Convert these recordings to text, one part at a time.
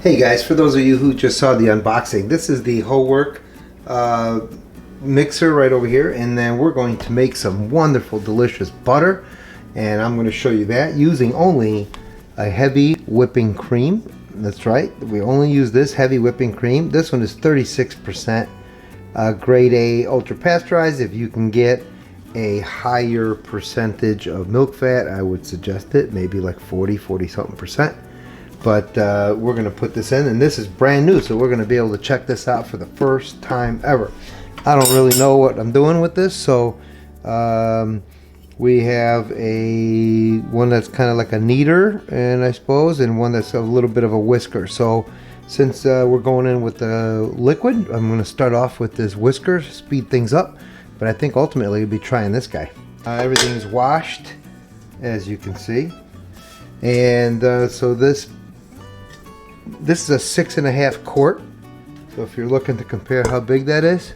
Hey guys, for those of you who just saw the unboxing, this is the HOWORK mixer right over here, and then we're going to make some wonderful delicious butter, and I'm going to show you that using only a heavy whipping cream. That's right, we only use this heavy whipping cream. This one is 36% grade A ultra pasteurized. If you can get a higher percentage of milk fat, I would suggest it, maybe like 40 something percent. But we're going to put this in, and this is brand new, so we're going to be able to check this out for the first time ever. I don't really know what I'm doing with this, so we have one that's kind of like a kneader, and I suppose, and one that's a little bit of a whisker. So since we're going in with the liquid, I'm going to start off with this whisker, speed things up, but I think ultimately we'll be trying this guy. Everything's washed, as you can see, and so this is a 6.5 quart. So if you're looking to compare how big that is,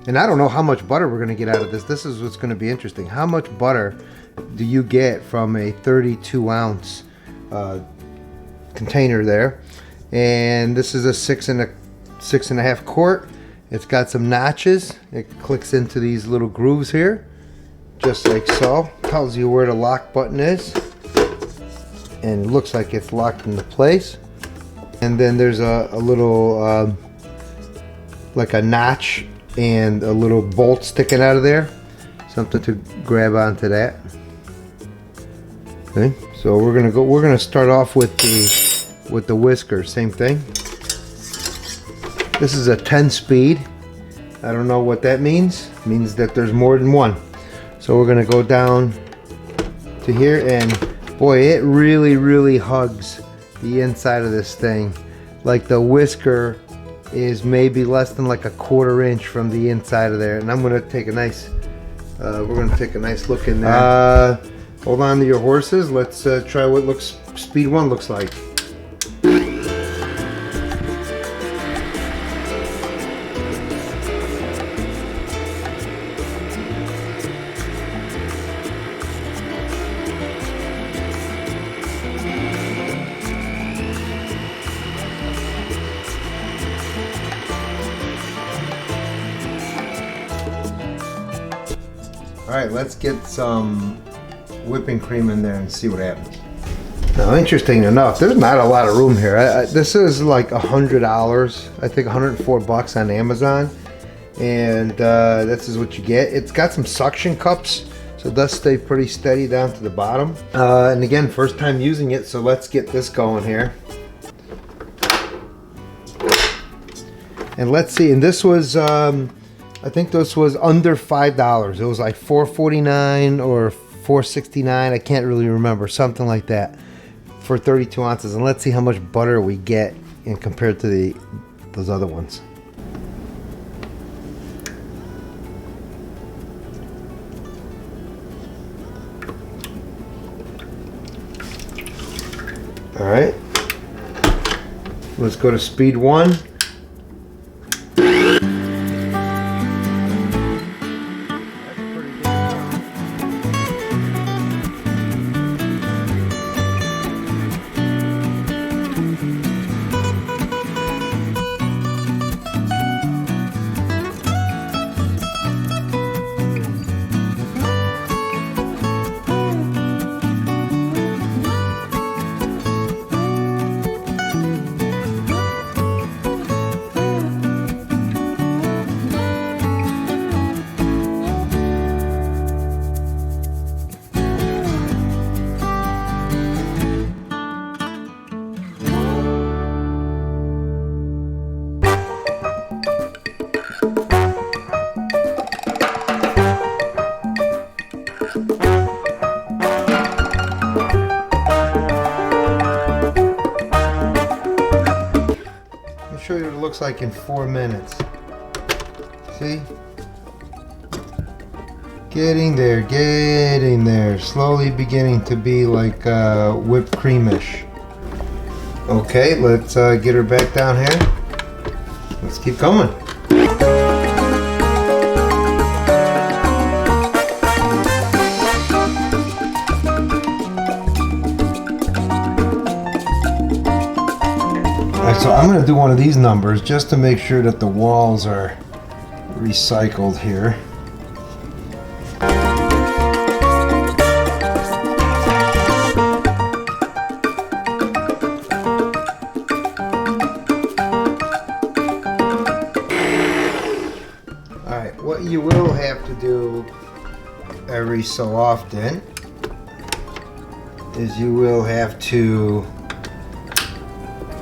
and I don't know how much butter we're going to get out of this. This is what's going to be interesting. How much butter do you get from a 32-ounce container there? And this is a 6.5 quart. It's got some notches. It clicks into these little grooves here, just like so. Tells you where the lock button is, and it looks like it's locked into place. And then there's a little like a notch and a little bolt sticking out of there, something to grab onto that. Okay, so we're gonna start off with the whisker. Same thing. This is a 10 speed. I don't know what that means. It means that there's more than one. So we're gonna go down to here, and boy, it really hugs the inside of this thing. Like the whisker is maybe less than like a 1/4 inch from the inside of there, and I'm gonna take a nice we're gonna take a nice look in there. Hold on to your horses. Let's try what speed 1 looks like. Alright, let's get some whipping cream in there and see what happens. Now, interesting enough, there's not a lot of room here. This is like $100, I think $104 on Amazon, and this is what you get. It's got some suction cups, so it does stay pretty steady down to the bottom. And again, first time using it, so let's get this going here. And let's see, and this was I think this was under $5. It was like $4.49 or $4.69. I can't really remember, something like that, for 32 ounces. And let's see how much butter we get in compared to those other ones. All right, let's go to speed 1. Show you what it looks like in 4 minutes. See? Getting there, slowly beginning to be like whipped creamish. Okay, let's get her back down here. Let's keep going. So I'm going to do one of these numbers just to make sure that the walls are recycled here. Alright, what you will have to do every so often is you will have to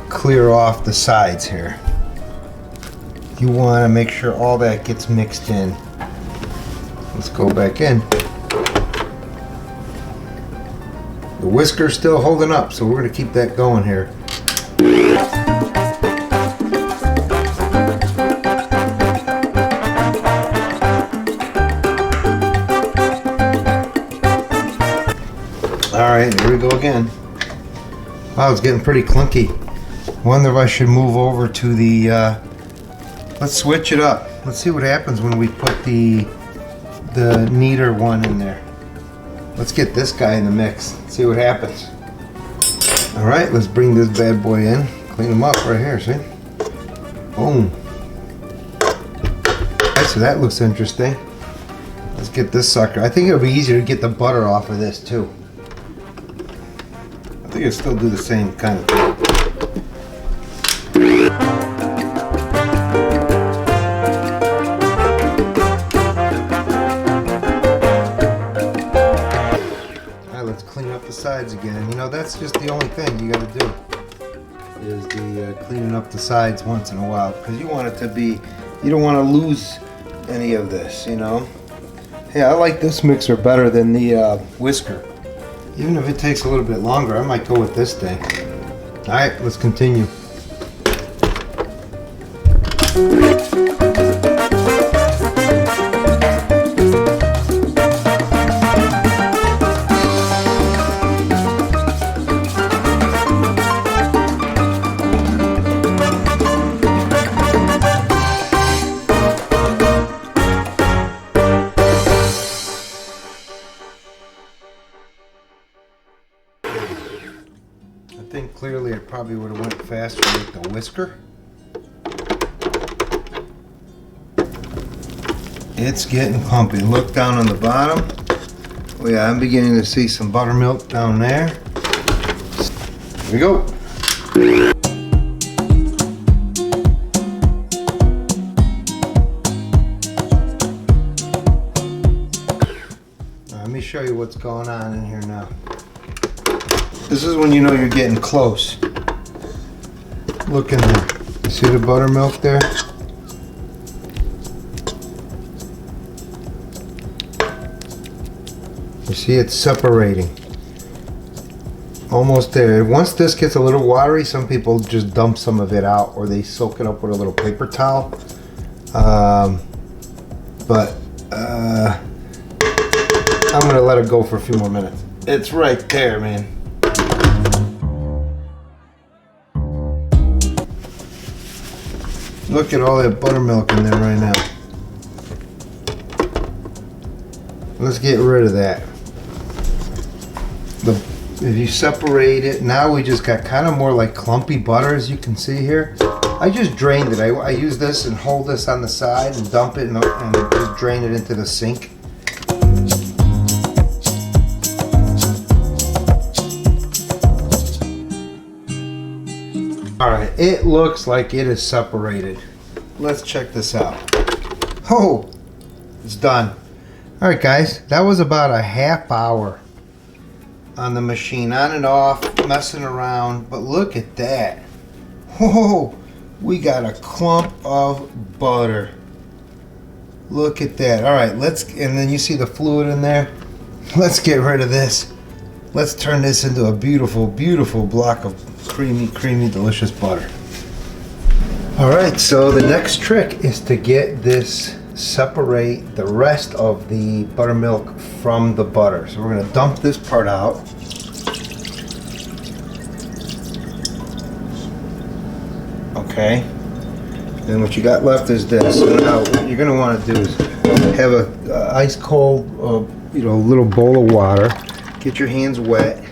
clear off the sides here. You want to make sure all that gets mixed in. Let's go back in. The whisker's still holding up, so we're going to keep that going here. Alright, here we go again. Wow, it's getting pretty clunky. Wonder if I should move over to the, let's switch it up. Let's see what happens when we put the kneader one in there. Let's get this guy in the mix, see what happens. Alright, let's bring this bad boy in. Clean him up right here, see? Boom. Alright, so that looks interesting. Let's get this sucker. I think it'll be easier to get the butter off of this too. I think it'll still do the same kind of thing. Let's clean up the sides again. You know, that's just the only thing you got to do is the cleaning up the sides once in a while, because you want it to be, you don't want to lose any of this, you know. Hey, I like this mixer better than the whisker. Even if it takes a little bit longer, I might go with this thing. Alright, let's continue. I think clearly it probably would have went faster with the whisker. It's getting pumpy. Look down on the bottom. Oh yeah, I'm beginning to see some buttermilk down there. Here we go. Now, let me show you what's going on in here now. This is when you know you're getting close. Look in there. You see the buttermilk there? You see it's separating. Almost there. Once this gets a little watery, some people just dump some of it out, or they soak it up with a little paper towel. I'm gonna let it go for a few more minutes. It's right there, man. Look at all that buttermilk in there right now. Let's get rid of that. If you separate it, now we just got kind of more like clumpy butter, as you can see here. I just drained it. I use this and hold this on the side and dump it and just drain it into the sink. Alright, it looks like it is separated. Let's check this out. Oh, it's done. Alright guys, that was about a half hour on the machine, on and off, messing around, but look at that. Whoa, we got a clump of butter. Look at that. Alright, and then you see the fluid in there? Let's get rid of this. Let's turn this into a beautiful, beautiful block of creamy, delicious butter. Alright, so the next trick is to get this, separate the rest of the buttermilk from the butter. So we're going to dump this part out. Okay. Then what you got left is this. So now what you're going to want to do is have a ice cold, little bowl of water. Get your hands wet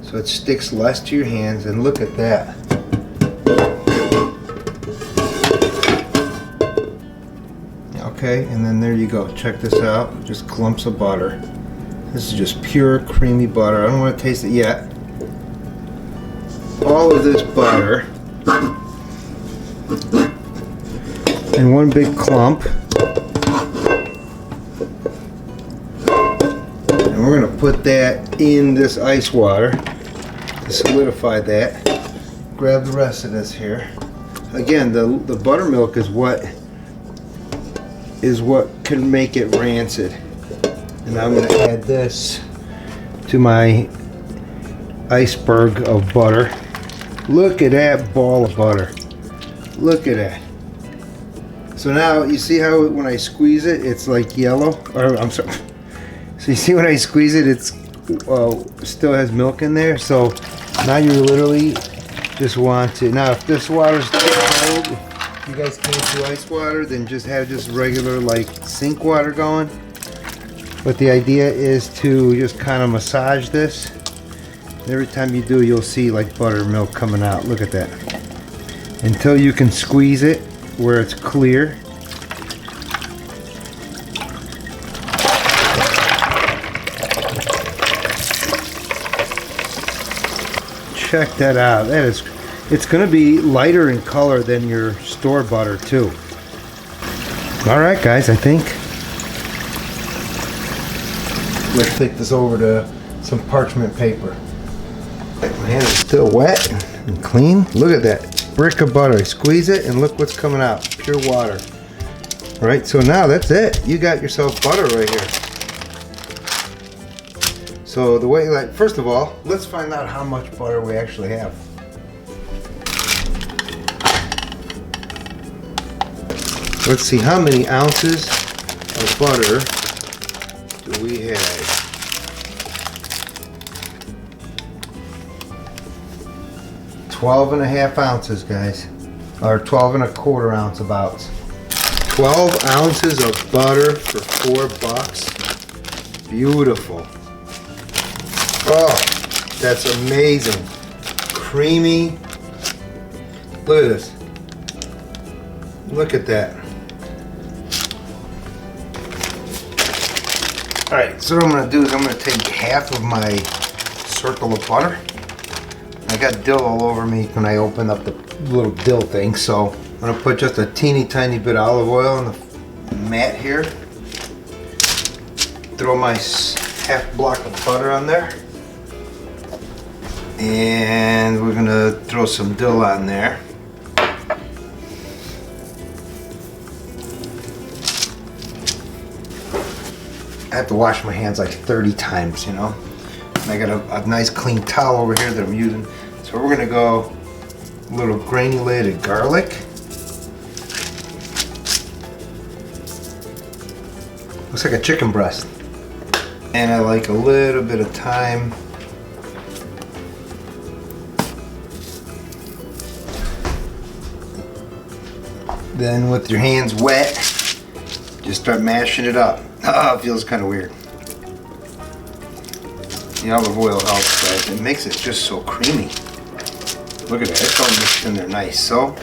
so it sticks less to your hands, and look at that. Okay, and then there you go. Check this out. Just clumps of butter. This is just pure creamy butter. I don't want to taste it yet. All of this butter in one big clump. And we're going to put that in this ice water to solidify that. Grab the rest of this here. Again, the buttermilk is what can make it rancid. And I'm going to add this to my iceberg of butter. Look at that ball of butter. Look at that. So now you see how when I squeeze it, it's like yellow. Or I'm sorry. So you see when I squeeze it, it's still has milk in there. So now you literally just want to. Now if this water's too cold, if you guys can't do ice water, then just have just regular like sink water going. But the idea is to just kind of massage this. Every time you do, you'll see like buttermilk coming out. Look at that. Until you can squeeze it where it's clear. Check that out. That is, it's going to be lighter in color than your store butter too. All right, guys, I think let's take this over to some parchment paper. My hand is still wet and clean. Look at that brick of butter. I squeeze it and look what's coming out. Pure water. All right, so now that's it. You got yourself butter right here. So the way, like, first of all, let's find out how much butter we actually have. Let's see, how many ounces of butter do we have? 12.5 ounces, guys. Or 12.25 ounce about. 12 ounces of butter for $4. Beautiful. Oh, that's amazing. Creamy. Look at this. Look at that. Alright, so what I'm going to do is I'm going to take half of my circle of butter. I got dill all over me when I opened up the little dill thing, so I'm going to put just a teeny tiny bit of olive oil on the mat here. Throw my half block of butter on there. And we're going to throw some dill on there. I have to wash my hands like 30 times, you know. And I got a nice clean towel over here that I'm using. So we're gonna go a little granulated garlic. Looks like a chicken breast. And I like a little bit of thyme. Then with your hands wet, just start mashing it up. Oh, it feels kind of weird. The olive oil helps, guys. It makes it just so creamy. Look at that. It's all mixed in there nice. So,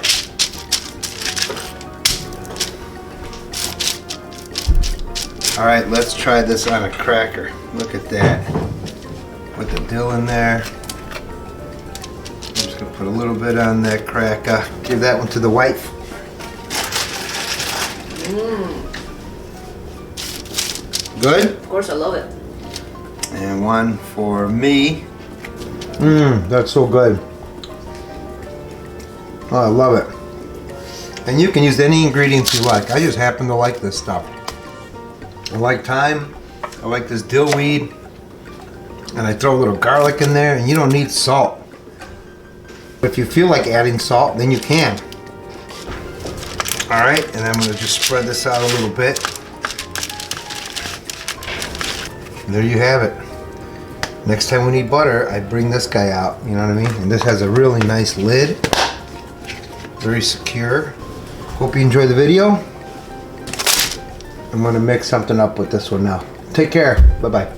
all right, let's try this on a cracker. Look at that. With the dill in there. I'm just gonna put a little bit on that cracker. Give that one to the wife. Good? Of course, I love it. And one for me. That's so good. Oh, I love it. And you can use any ingredients you like. I just happen to like this stuff. I like thyme. I like this dill weed. And I throw a little garlic in there, and you don't need salt. If you feel like adding salt, then you can. All right, and I'm gonna just spread this out a little bit. There you have it. Next time we need butter, I bring this guy out, you know what I mean? And this has a really nice lid. Very secure. Hope you enjoyed the video. I'm gonna mix something up with this one now. Take care, bye-bye.